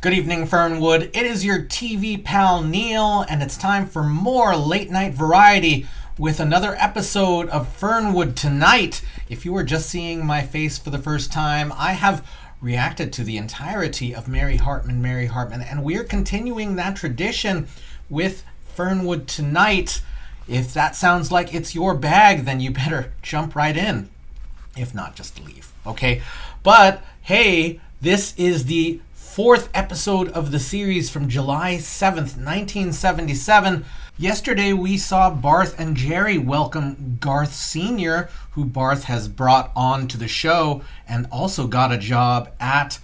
Good evening, Fernwood. It is your TV pal Neil, and it's time for more late night variety with another episode of Fernwood Tonight. If you were just seeing my face for the first time, I have reacted to the entirety of Mary Hartman, and we're continuing that tradition with Fernwood Tonight. If that sounds like it's your bag, then you better jump right in. If not, just leave, okay? But hey, this is the fourth episode of the series from July 7th, 1977. Yesterday we saw Barth and Jerry welcome Garth Sr., who Barth has brought on to the show and also got a job at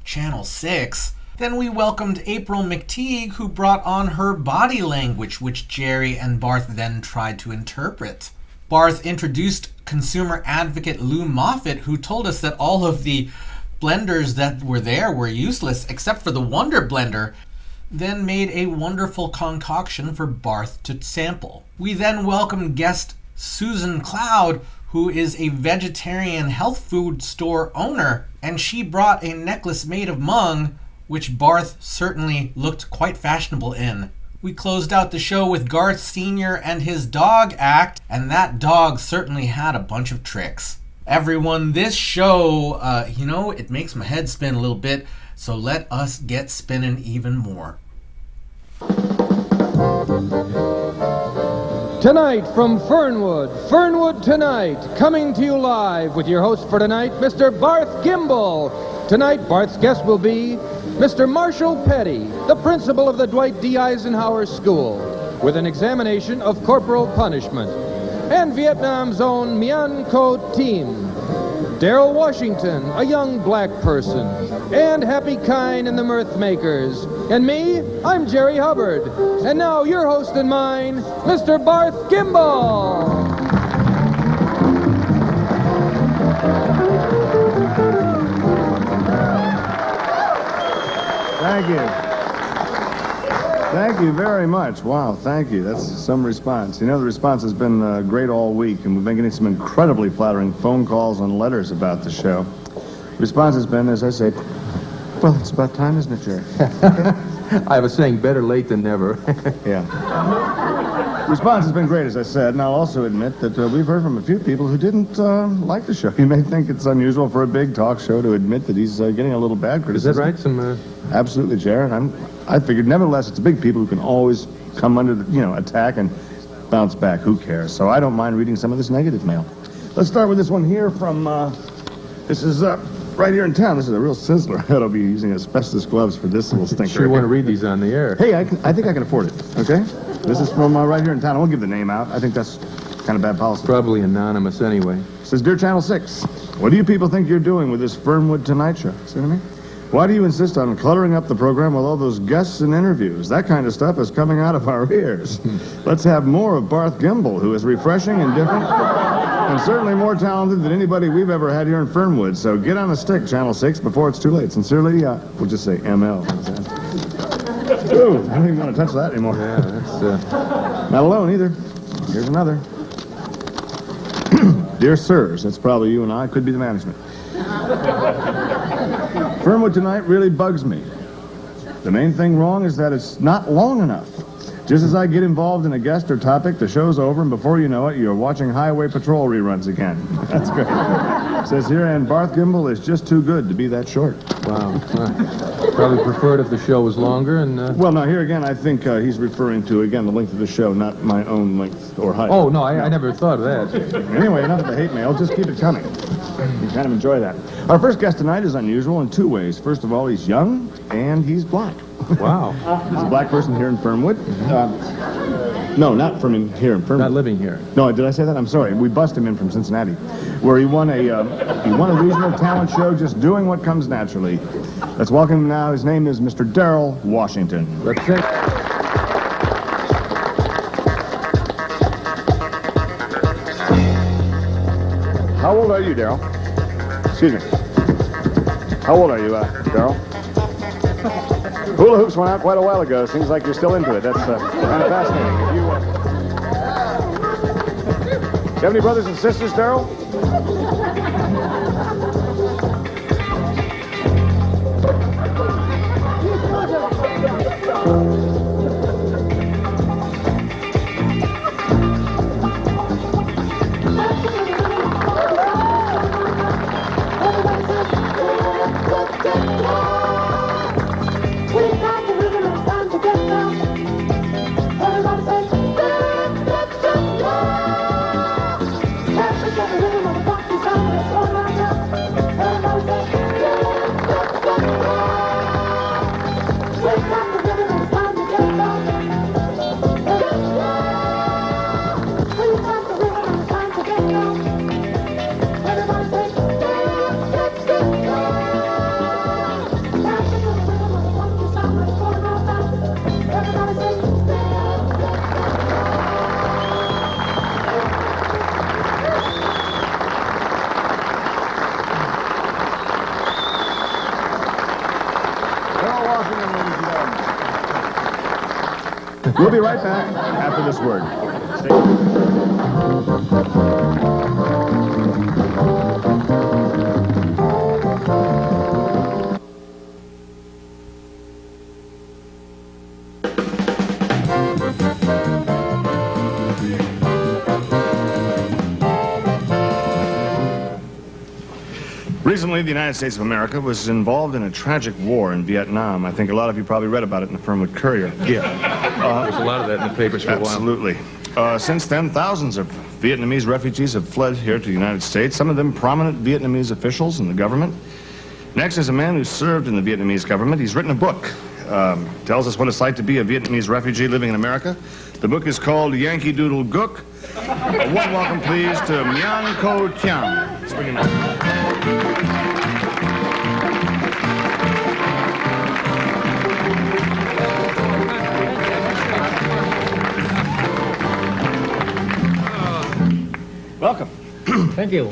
Channel 6. Then we welcomed April McTeague, who brought on her body language, which Jerry and Barth then tried to interpret. Barth introduced consumer advocate Lou Moffat, who told us that all of the blenders that were there were useless except for the Wonder Blender, then made a wonderful concoction for Barth to sample. We then welcomed guest Susan Cloud, who is a vegetarian health food store owner, and she brought a necklace made of mung, which Barth certainly looked quite fashionable in. We closed out the show with Garth Sr. and his dog act, and that dog certainly had a bunch of tricks. Everyone, this show, it makes my head spin a little bit, so let us get spinning even more. Tonight from Fernwood, Fernwood Tonight, coming to you live with your host for tonight, Mr. Barth Gimbel. Tonight, Barth's guest will be Mr. Marshall Petty, the principal of the Dwight D. Eisenhower School, with an examination of corporal punishment. And Vietnam's own Myan Co Team, Daryl Washington, a young black person, and Happy Kine and the Mirth Makers. And me, I'm Jerry Hubbard. And now your host and mine, Mr. Barth Gimbel. Thank you. Thank you very much. Wow, thank you. That's some response. You know, the response has been great all week, and we've been getting some incredibly flattering phone calls and letters about the show. The response has been, as I say, well, it's about time, isn't it, Jerry? I have a saying, better late than never. Yeah. The response has been great, as I said, and I'll also admit that we've heard from a few people who didn't like the show. You may think it's unusual for a big talk show to admit that he's getting a little bad criticism. Is that right? Absolutely, Jared. I figured, nevertheless, it's big people who can always come under the, attack and bounce back. Who cares? So I don't mind reading some of this negative mail. Let's start with this one here from, this is right here in town. This is a real sizzler. I'll be using asbestos gloves for this little stinker. Sure you want to read these on the air. Hey, I think I can afford it, okay? This is from right here in town. I won't give the name out. I think that's kind of bad policy. Probably anonymous anyway. It says, Dear Channel 6, what do you people think you're doing with this Fernwood Tonight show? See what I mean? Why do you insist on cluttering up the program with all those guests and interviews? That kind of stuff is coming out of our ears. Let's have more of Barth Gimbel, who is refreshing and different, and certainly more talented than anybody we've ever had here in Fernwood. So get on the stick, Channel 6, before it's too late. Sincerely, we'll just say ML. Ooh, I don't even want to touch that anymore. Yeah, that's... Not alone, either. Here's another. Dear Sirs, that's probably you and I. Could be the management. Fernwood Tonight really bugs me. The main thing wrong is that it's not long enough. Just as I get involved in a guest or topic, the show's over, and before you know it, you're watching Highway Patrol reruns again. That's great. It says here, and Barth Gimbel is just too good to be that short. Wow. Probably preferred if the show was longer and... Well, now, here again, I think he's referring to, again, the length of the show, not my own length or height. Oh, no, I never thought of that. Anyway, enough of the hate mail. Just keep it coming. You kind of enjoy that. Our first guest tonight is unusual in two ways. First of all, he's young, and he's black. Wow. He's a black person here in Fernwood. No, not from here in Fernwood. Not living here. No, did I say that? I'm sorry. We bust him in from Cincinnati, where he won a regional talent show just doing what comes naturally. Let's welcome him now. His name is Mr. Daryl Washington. That's it. How old are you, Daryl? Excuse me. How old are you, Daryl? Hula hoops went out quite a while ago. Seems like you're still into it. That's kind of fascinating. Do you have any brothers and sisters, Daryl? Hello, Washington, ladies and gentlemen. We'll be right back after this word. Recently, the United States of America was involved in a tragic war in Vietnam. I think a lot of you probably read about it in the Fernwood Courier. Yeah. There's a lot of that in the papers for a while. Absolutely. Since then, thousands of Vietnamese refugees have fled here to the United States, some of them prominent Vietnamese officials in the government. Next is a man who served in the Vietnamese government. He's written a book. Tells us what it's like to be a Vietnamese refugee living in America. The book is called Yankee Doodle Gook. A warm welcome, please, to Myung Ko Tiang. Let's bring him up. Welcome. Thank you.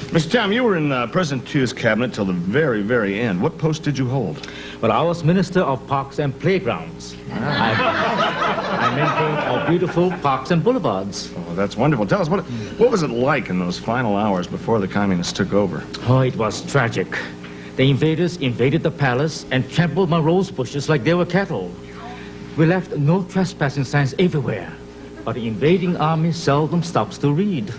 Mr. Tam, you were in President Thieu's cabinet till the very, very end. What post did you hold? Well, I was Minister of Parks and Playgrounds. I maintained our beautiful parks and boulevards. Oh, that's wonderful. Tell us, what was it like in those final hours before the communists took over? Oh, it was tragic. The invaders invaded the palace and trampled my rose bushes like they were cattle. We left no trespassing signs everywhere, but the invading army seldom stops to read.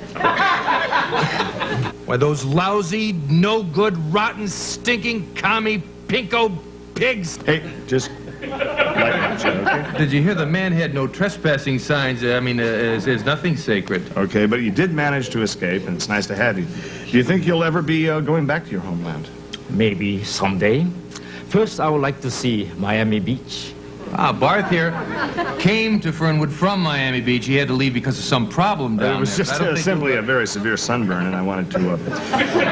Why, those lousy, no-good, rotten, stinking, commie, pinko pigs. Hey, just lighten up, Chet, okay? Did you hear the man had no trespassing signs? There's nothing sacred. Okay, but you did manage to escape, and it's nice to have you. Do you think you'll ever be going back to your homeland? Maybe someday. First, I would like to see Miami Beach. Barth here came to Fernwood from Miami Beach. He had to leave because of some problem down there. It was just simply a very severe sunburn, and I wanted to...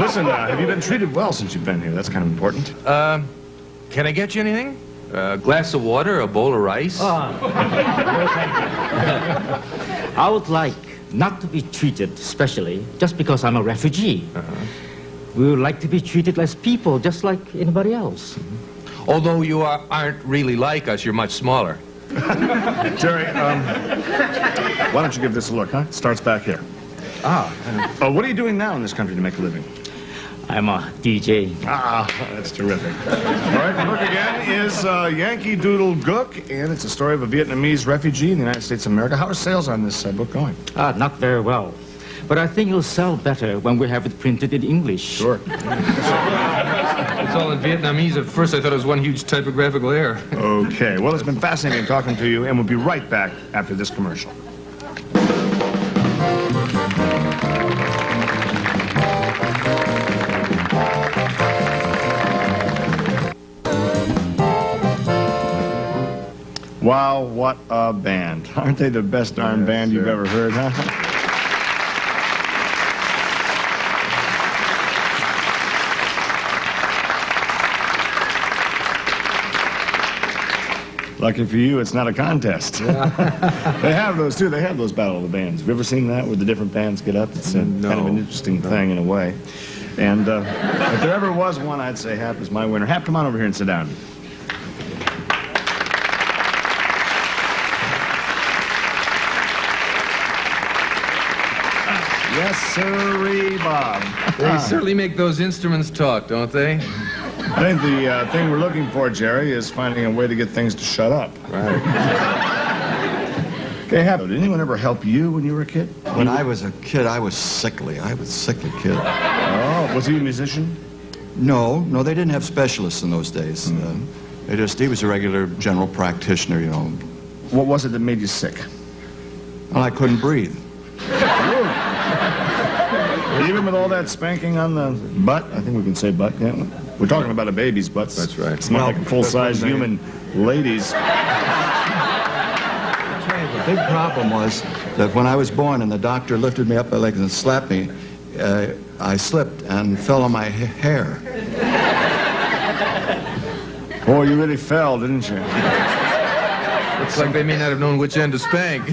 Listen, have you been treated well since you've been here? That's kind of important. Can I get you anything? A glass of water, a bowl of rice? No, thank you. I would like not to be treated specially just because I'm a refugee. We would like to be treated as people, just like anybody else. Although you aren't really like us, you're much smaller. Jerry, why don't you give this a look, huh? It starts back here. What are you doing now in this country to make a living? I'm a DJ. That's terrific. All right, the book again is Yankee Doodle Gook, and it's a story of a Vietnamese refugee in the United States of America. How are sales on this book going? Not very well. But I think it'll sell better when we have it printed in English. Sure. It's all in Vietnamese. At first, I thought it was one huge typographical error. Okay, well, it's been fascinating talking to you, and we'll be right back after this commercial. Wow, what a band. Aren't they the best darn band you've ever heard, huh? Lucky for you, it's not a contest. Yeah. They have those, too. They have those Battle of the Bands. Have you ever seen that, where the different bands get up? It's kind of an interesting thing, in a way. And if there ever was one, I'd say Hap is my winner. Hap, come on over here and sit down. Yes, sirree, Bob. They certainly make those instruments talk, don't they? I think the thing we're looking for, Jerry, is finding a way to get things to shut up. Right. Okay, Hap, did anyone ever help you when you were a kid? When I was a kid, I was sickly. I was a sickly kid. Oh, was he a musician? No, they didn't have specialists in those days. He was a regular general practitioner, you know. What was it that made you sick? Well, I couldn't breathe. Even with all that spanking on the butt? I think we can say butt, can't we? We're talking about a baby's butt. That's right. It's not like a full-size human lady's. The big problem was that when I was born and the doctor lifted me up my legs and slapped me, I slipped and fell on my hair. Oh, you really fell, didn't you? Looks like they may not have known which end to spank.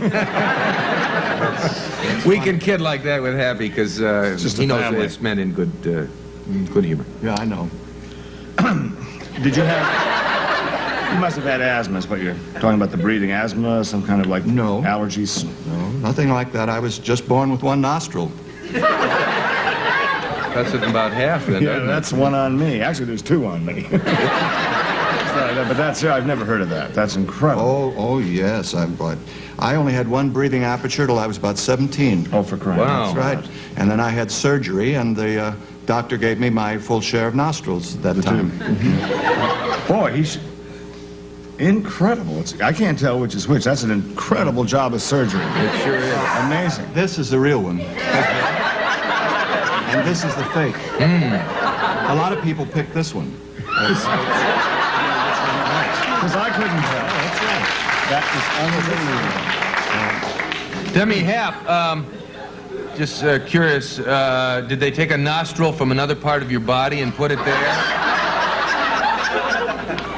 We can kid like that with Happy because he knows that it's meant in good humor. Yeah, I know. Did you have... You must have had asthma, is what you're talking about, the breathing asthma, some kind of like No. allergies? No, nothing like that. I was just born with one nostril. That's about half, then. Yeah, doesn't it? that's one on me. Actually, there's two on me. But that's, I've never heard of that. That's incredible. Oh, yes. I only had one breathing aperture till I was about 17. Oh, for crying Wow. out That's loud. right. And then I had surgery, and the doctor gave me my full share of nostrils at that time. Boy, he's incredible. I can't tell which is which. That's an incredible job of surgery. It sure is. Amazing. This is the real one. And this is the fake. A lot of people pick this one. Because I couldn't tell. That's right. That is unbelievable. Demi Hap, just curious, did they take a nostril from another part of your body and put it there?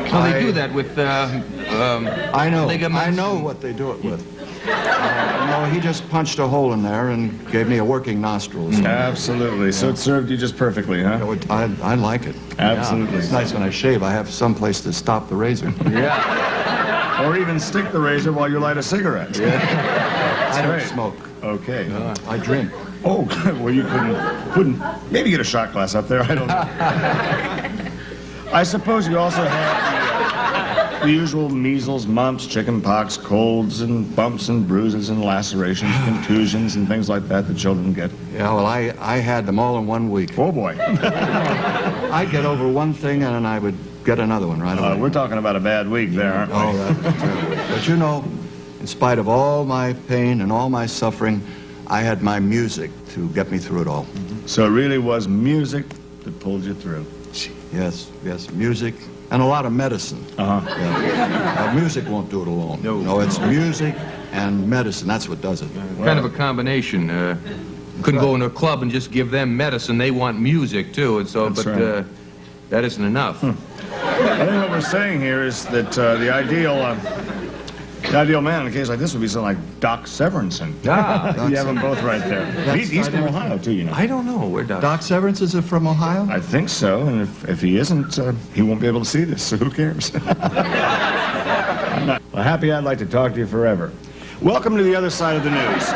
Well, they do that with I know. ligaments. I know what they do it with. No, he just punched a hole in there and gave me a working nostril. So Absolutely. So it served you just perfectly, huh? I like it. Absolutely. Yeah, it's nice when I shave. I have some place to stop the razor. Yeah. Or even stick the razor while you light a cigarette. I don't great. smoke. Okay. I drink. Oh, good. Well, you couldn't maybe get a shot glass up there. I don't know. I suppose you also have the usual measles, mumps, chicken pox, colds, and bumps and bruises and lacerations, contusions, and things like that children get. Yeah, well, I had them all in 1 week. Oh, boy. I'd get over one thing and then I would get another one right away. We're talking about a bad week there, aren't we? Oh, that's true. But you know, in spite of all my pain and all my suffering, I had my music to get me through it all. So it really was music that pulled you through. Yes, music and a lot of medicine. Uh-huh. Yeah. Music won't do it alone. No, it's music and medicine. That's what does it. Kind of a combination. Couldn't go into a club and just give them medicine. They want music, too. And so, That's but right. that isn't enough. I think what we're saying here is that the ideal man in a case like this would be something like Doc Severinsen. Ah, You have them both right there. He's from Ohio, too, you know. I don't know. Where Doc Severance is from Ohio? I think so, and if he isn't, he won't be able to see this, so who cares? I'm not happy. I'd like to talk to you forever. Welcome to the other side of the news,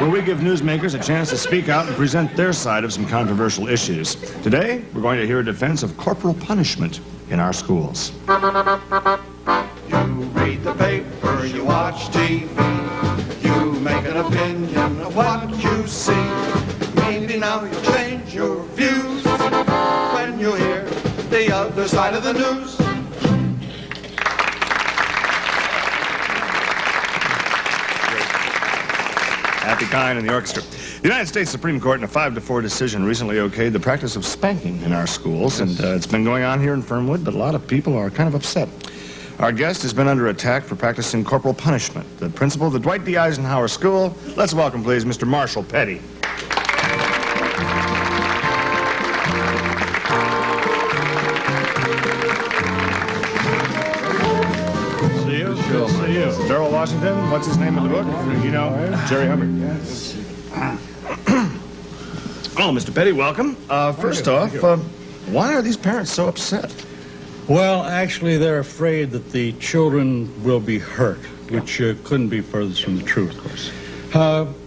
where we give newsmakers a chance to speak out and present their side of some controversial issues. Today, we're going to hear a defense of corporal punishment in our schools. You read the paper, you watch TV, you make an opinion of what you see. Maybe now you'll change your views when you hear the other side of the news. Happy Kine and the orchestra. The United States Supreme Court in a 5-4 decision recently okayed the practice of spanking in our schools, and it's been going on here in Fernwood, but a lot of people are kind of upset. Our guest has been under attack for practicing corporal punishment. The principal of the Dwight D. Eisenhower School. Let's welcome, please, Mr. Marshall Petty. See you. Good to see you. Darrell Washington. What's his name in the book? You know, Jerry Hubbard. Yes. Oh, Mr. Petty, welcome. First off, why are these parents so upset? Well, actually, they're afraid that the children will be hurt, which couldn't be furthest from the truth.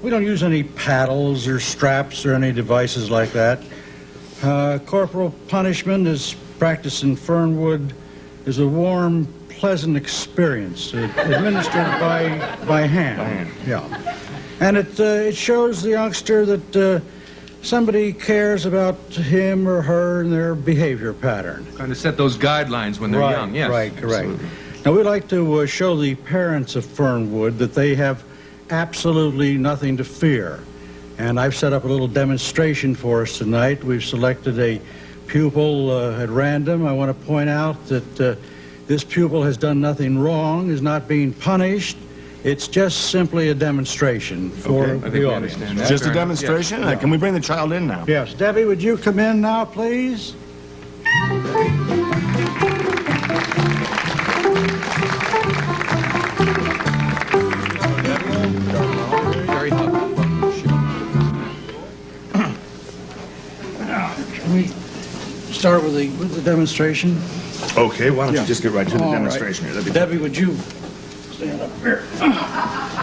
We don't use any paddles or straps or any devices like that. Corporal punishment is practiced in Fernwood is a warm, pleasant experience administered by hand. Yeah, and it shows the youngster that somebody cares about him or her and their behavior pattern. Kind of set those guidelines when they're young, yes. Right, correct. Now, we'd like to show the parents of Fernwood that they have absolutely nothing to fear. And I've set up a little demonstration for us tonight. We've selected a pupil at random. I want to point out that this pupil has done nothing wrong, is not being punished. It's just simply a demonstration for the audience. Just a demonstration? Yeah. Can we bring the child in now? Yes. Debbie, would you come in now, please? Jerry Hubbard. Can we start with the demonstration? Okay, why don't Yeah. you just get right to the All right. demonstration here? That'd be Debbie, would you stand up here?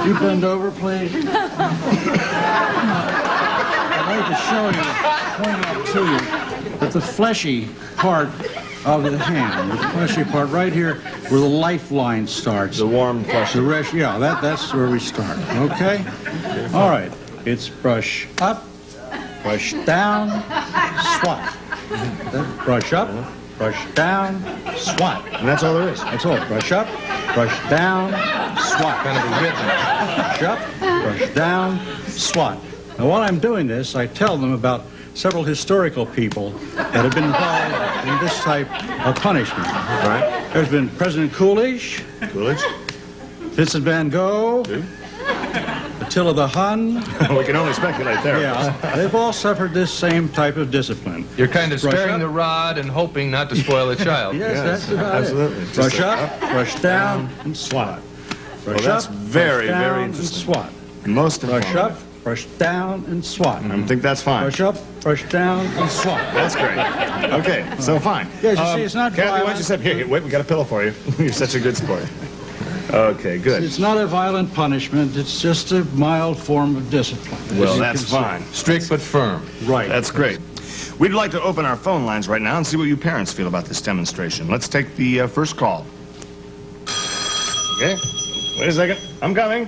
You bend over, please. I'd like to show you, point out to you, that the fleshy part of the hand, the fleshy part right here where the lifeline starts. the warm flesh. The rest, yeah, that's where we start, okay? All right, it's brush up, brush down, swat. Brush up, brush down, swat. And that's all there is. That's all. Brush up, brush down, swat. Kind of a rhythm. Brush up, brush down, swat. Now, while I'm doing this, I tell them about several historical people that have been involved in this type of punishment. Right? There's been President Coolidge, Coolidge? Vincent van Gogh, Attila the Hun. We can only speculate there. Yeah, they've all suffered this same type of discipline. You're kind of Brush sparing up. the rod and hoping not to spoil the child. Yes, that's about absolutely. it. Just Brush a- up, brush down, and swat. Brush that's up, very, brush down, very and interesting. swat. Most Brush informative. up, brush down, and swat. I think that's fine. Brush up, brush down, and swat. That's great. Okay, so fine. Yes, you see, it's not Kathy, why don't violent. you step here? Wait, we got a pillow for you. You're such a good sport. Okay, good. It's not a violent punishment. It's just a mild form of discipline. Well, As you that's can see. fine. Strict but firm. Right. That's great. We'd like to open our phone lines right now and see what you parents feel about this demonstration. Let's take the first call. Okay. Wait a second. I'm coming.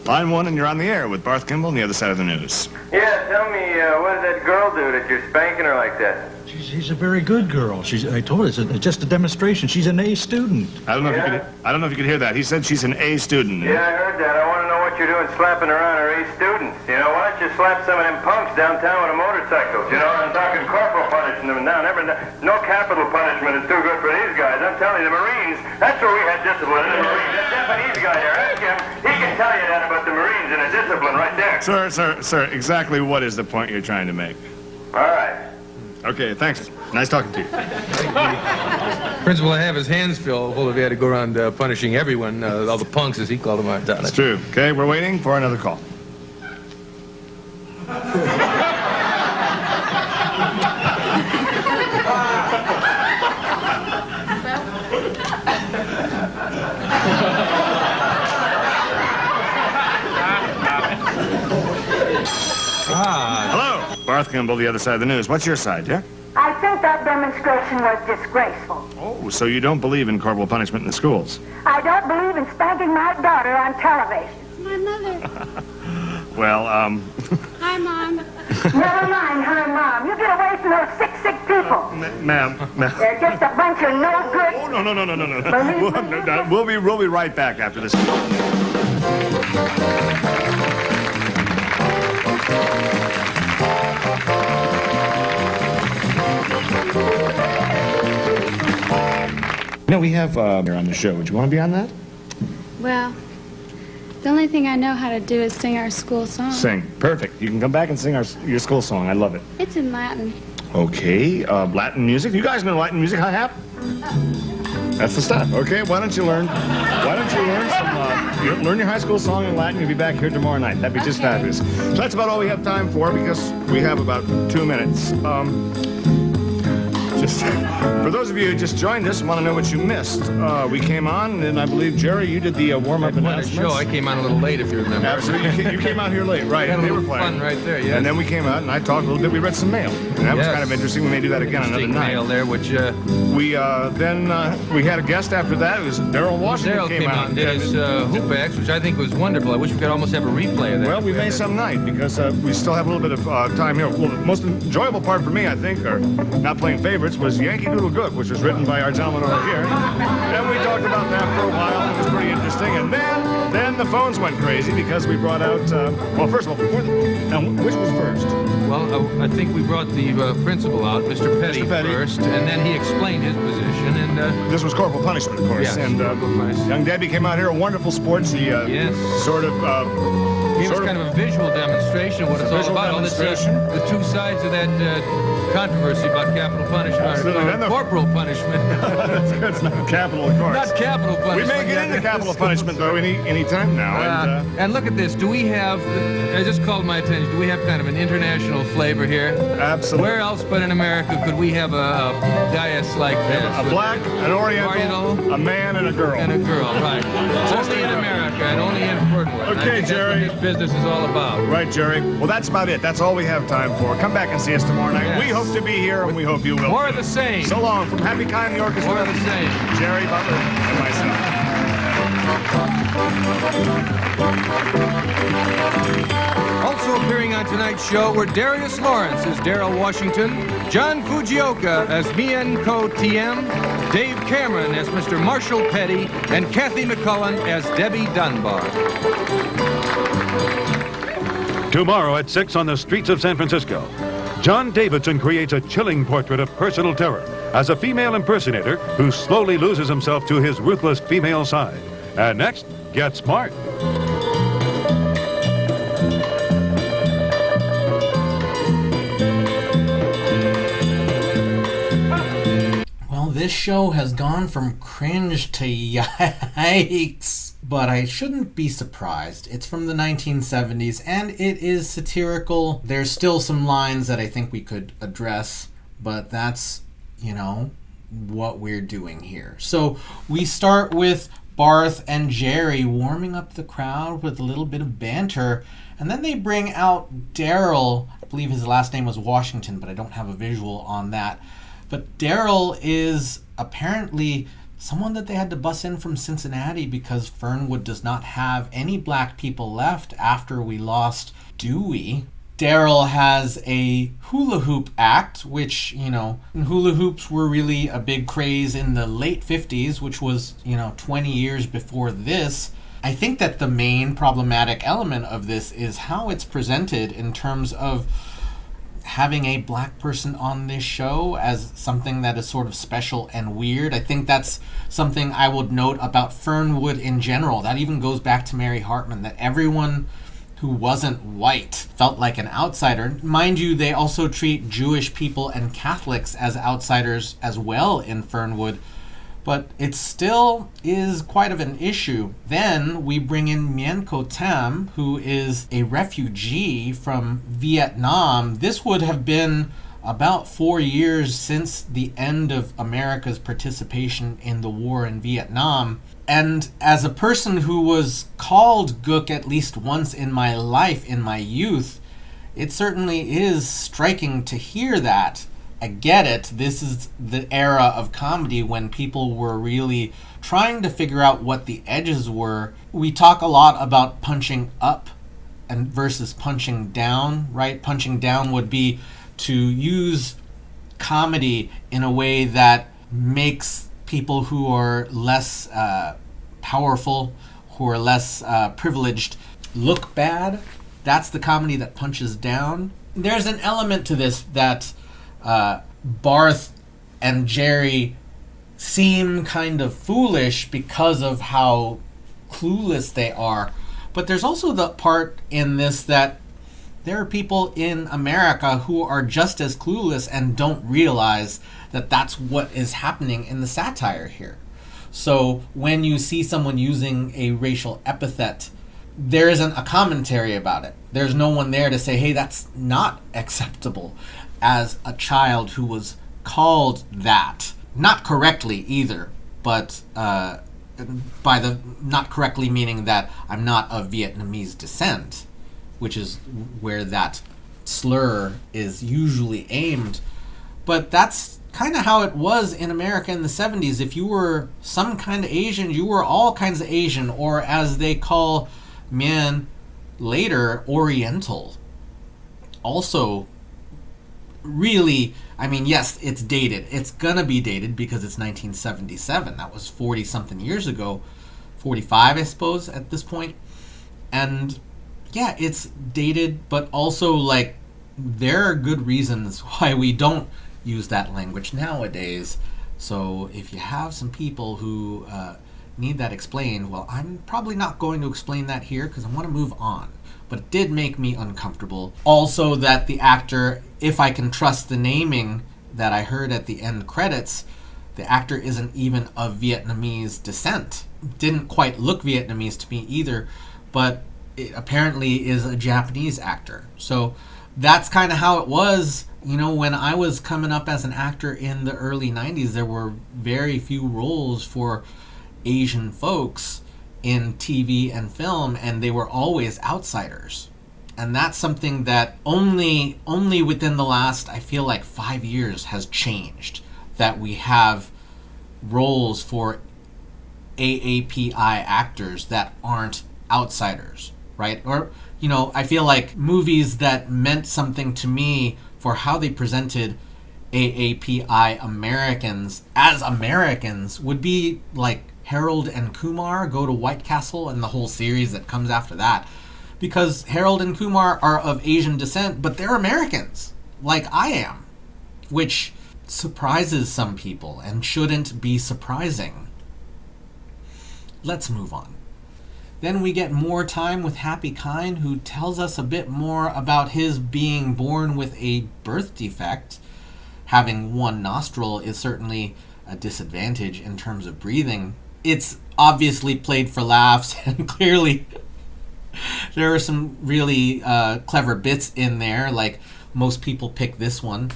Line 1, and you're on the air with Barth Kimball on the other side of the news. Yeah, tell me, what did that girl do that you're spanking her like that? She's a very good girl. I told her, it's just a demonstration. She's an A student. I don't know if you could hear that. He said she's an A student. Yeah, I heard that. I want to know what you're doing slapping around her A students. You know, why don't you slap some of them punks downtown with a motorcycle? You know, I'm talking corporal punishing them now. No capital punishment is too good for these guys. I'm telling you, the Marines, that's where we had discipline in the Marines. That Japanese guy there, ask him. He can tell you that about the Marines and the discipline right there. Sir, exactly what is the point you're trying to make? All right. Okay, thanks. Nice talking to you. Principal will have his hands full if he had to go around punishing everyone, all the punks, as he called them out down It's there. true. Okay, we're waiting for another call. Hello. Barth Kimball, the other side of the news. What's your side, yeah? I think that demonstration was disgraceful. Oh, so you don't believe in corporal punishment in the schools? I don't believe in spanking my daughter on television. My mother. Well, Hi, Mom. Never mind her mom. You get away from those sick people. ma'am. They're just a bunch of no good. Oh, no. Believe me. We'll be right back after this. We have here on the show. Would you want to be on that? Well, the only thing I know how to do is sing our school song. Sing. Perfect. You can come back and sing your school song. I love it. It's in Latin. Okay, Latin music. You guys know Latin music. Hi-hat. That's the stuff. Okay, why don't you learn learn your high school song in Latin. You'll be back here tomorrow night. That'd be just fabulous. So that's about all we have time for because we have about 2 minutes. Just for those of you who just joined us, want to know what you missed. We came on, and I believe, Jerry, you did the warm-up Quite a announcements. show. I came on a little late, if you remember. Absolutely. You came out here late, right? Had a They were little playing. fun right there, yes. And then we came out, and I talked a little bit. We read some mail, and that was Yes. kind of interesting. We may do that again another Interesting night. mail there, which We we had a guest after that. It was Daryl Washington Daryl came out and did his hoop acts, which I think was wonderful. I wish we could almost have a replay of that. Well, we may some night because we still have a little bit of time here. Well, the most enjoyable part for me, I think, or not playing favorites, was Yankee Doodle Good, which was written by our gentleman over here. And we talked about that for a while. It was pretty interesting. And then the phones went crazy because we brought out, well, first of all, which was first? Well, I think we brought the principal out, Mr. Petty, first, and then he explained his position. And this was corporal punishment, of course. Yes, and corporal punishment. young Debbie came out here, a wonderful sport. She sort of It was kind of a visual demonstration of what it's all about. All this, the two sides of that controversy about capital punishment, or corporal punishment. It's not capital, of course. Not capital punishment. We may get into capital punishment, though, any time now. And look at this. Do we have, I just called my attention, do we have kind of an international flavor here? Absolutely. Where else but in America could we have a dais like this? A black, an oriental, a man, and a girl. And a girl, right. Only in America and only in Fernwood. Okay, Jerry. That's what this business is all about. Right, Jerry. Well, that's about it. That's all we have time for. Come back and see us tomorrow night. Yes. We hope to be here, and we hope you will. More of the same. So long from Happy Time, the orchestra. More of the same. Jerry Butler and myself. Also appearing on tonight's show were Darius Lawrence as Darrell Washington, John Fujioka as Mienko TM, Dave Cameron as Mr. Marshall Petty, and Kathy McCullen as Debbie Dunbar. Tomorrow at 6 on the streets of San Francisco, John Davidson creates a chilling portrait of personal terror as a female impersonator who slowly loses himself to his ruthless female side. And next, Get Smart. Well, this show has gone from cringe to yikes. But I shouldn't be surprised. It's from the 1970s, and it is satirical. There's still some lines that I think we could address, but that's, what we're doing here. So we start with Barth and Jerry warming up the crowd with a little bit of banter, and then they bring out Darrell. I believe his last name was Washington, but I don't have a visual on that. But Darrell is apparently someone that they had to bus in from Cincinnati because Fernwood does not have any black people left after we lost Dewey. Darrell has a hula hoop act, which, hula hoops were really a big craze in the late 50s, which was, 20 years before this. I think that the main problematic element of this is how it's presented in terms of having a black person on this show as something that is sort of special and weird. I think that's something I would note about Fernwood in general. That even goes back to Mary Hartman, that everyone who wasn't white felt like an outsider. Mind you, they also treat Jewish people and Catholics as outsiders as well in Fernwood, but it still is quite of an issue. Then we bring in Mienko Tam, who is a refugee from Vietnam. This would have been about 4 years since the end of America's participation in the war in Vietnam. And as a person who was called Gook at least once in my life, in my youth, it certainly is striking to hear that. I get it. This is the era of comedy when people were really trying to figure out what the edges were. We talk a lot about punching up and versus punching down, right? Punching down would be to use comedy in a way that makes people who are less powerful, who are less privileged, look bad. That's the comedy that punches down. There's an element to this that Barth and Jerry seem kind of foolish because of how clueless they are. But there's also the part in this that there are people in America who are just as clueless and don't realize that that's what is happening in the satire here. So when you see someone using a racial epithet, there isn't a commentary about it. There's no one there to say, hey, that's not acceptable, as a child who was called that. Not correctly either, but by the not correctly meaning that I'm not of Vietnamese descent, which is where that slur is usually aimed. But that's kind of how it was in America in the 70s. If you were some kind of Asian, you were all kinds of Asian, or as they call men later, Oriental. Also, really, I mean, yes, it's dated. It's gonna be dated because it's 1977. That was 40-something years ago. 45, I suppose, at this point. And yeah, it's dated, but also, like, there are good reasons why we don't use that language nowadays. So if you have some people who need that explained, well, I'm probably not going to explain that here because I want to move on. But it did make me uncomfortable. Also that the actor, if I can trust the naming that I heard at the end credits, The actor isn't even of Vietnamese descent. Didn't quite look Vietnamese to me either, but it apparently is a Japanese actor. So that's kind of how it was. You know, when I was coming up as an actor in the early 90s, there were very few roles for Asian folks in TV and film, and they were always outsiders. And that's something that only within the last, I feel like, 5 years has changed. That we have roles for AAPI actors that aren't outsiders, right? Or, you know, I feel like movies that meant something to me for how they presented AAPI Americans as Americans would be like Harold and Kumar Go to White Castle and the whole series that comes after that. Because Harold and Kumar are of Asian descent, but they're Americans, like I am, which surprises some people and shouldn't be surprising. Let's move on. Then we get more time with Happy Kind, who tells us a bit more about his being born with a birth defect. Having one nostril is certainly a disadvantage in terms of breathing. It's obviously played for laughs, and clearly there are some really clever bits in there, like most people pick this one.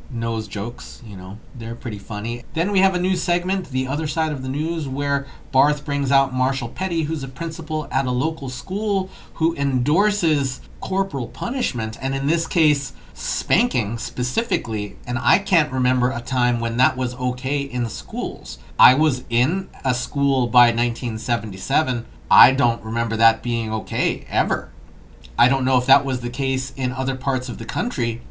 Nose jokes, you know, they're pretty funny. Then we have a news segment, The Other Side of the News, where Barth brings out Marshall Petty, who's a principal at a local school who endorses corporal punishment, and in this case, spanking specifically. And I can't remember a time when that was okay in schools. I was in a school by 1977. I don't remember that being okay, ever. I don't know if that was the case in other parts of the country,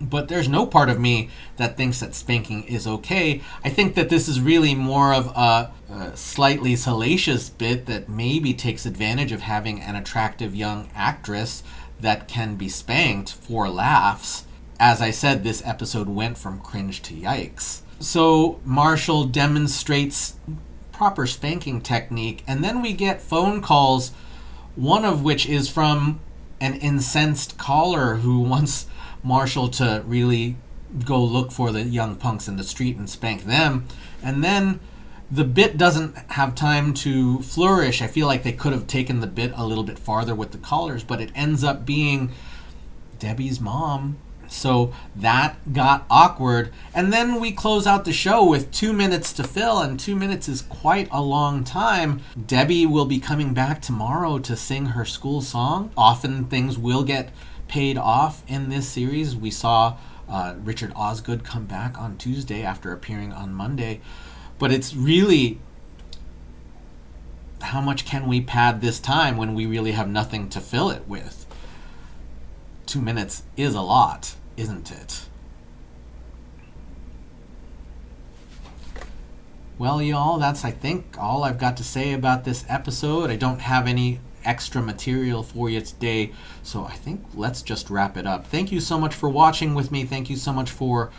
but there's no part of me that thinks that spanking is okay. I think that this is really more of a slightly salacious bit that maybe takes advantage of having an attractive young actress that can be spanked for laughs. As I said, this episode went from cringe to yikes. So Marshall demonstrates proper spanking technique, and then we get phone calls, one of which is from an incensed caller who wants Marshall to really go look for the young punks in the street and spank them. And then the bit doesn't have time to flourish. I feel like they could have taken the bit a little bit farther with the callers, but it ends up being Debbie's mom. So that got awkward. And then we close out the show with 2 minutes to fill, and 2 minutes is quite a long time. Debbie will be coming back tomorrow to sing her school song. Often things will get paid off in this series. We saw Richard Osgood come back on Tuesday after appearing on Monday. But it's really, how much can we pad this time when we really have nothing to fill it with? 2 minutes is a lot, isn't it? Well, y'all, that's, I think, all I've got to say about this episode. I don't have any extra material for you today, so I think let's just wrap it up. Thank you so much for watching with me. Thank you so much for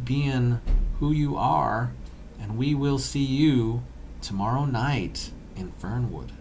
being who you are, and we will see you tomorrow night in Fernwood.